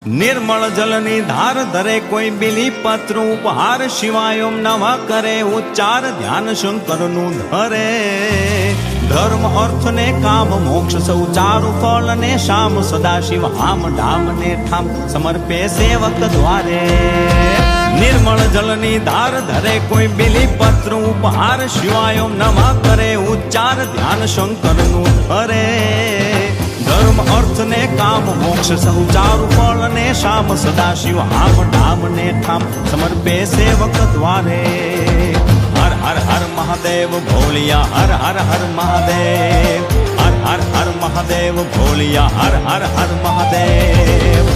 निर्मल जलनी धार धरे कोई बिली पत्र उपहार शिवाय ओम नमः करे उच्चार ध्यान शंकर नु धरे धर्म अर्थ ने काम मोक्ष सौ चारु फल ने श्याम सदा शिव हाम ढाम ने ठाम समर्पे सेवक द्वारे निर्मल जलनी धार धरे कोई बिली पत्र उपहार शिवाय ओम नमः करे उच्चार ध्यान शंकर नु धरे धर्म अर्थ ने काम मोक्ष सहु चारु फल ने श्याम सदा शिव हाम ढाम ने ठाम समर्पे सेवक द्वारे हर हर हर महादेव भोलिया हर हर हर महादेव हर हर हर महादेव भोलिया हर हर हर महादेव।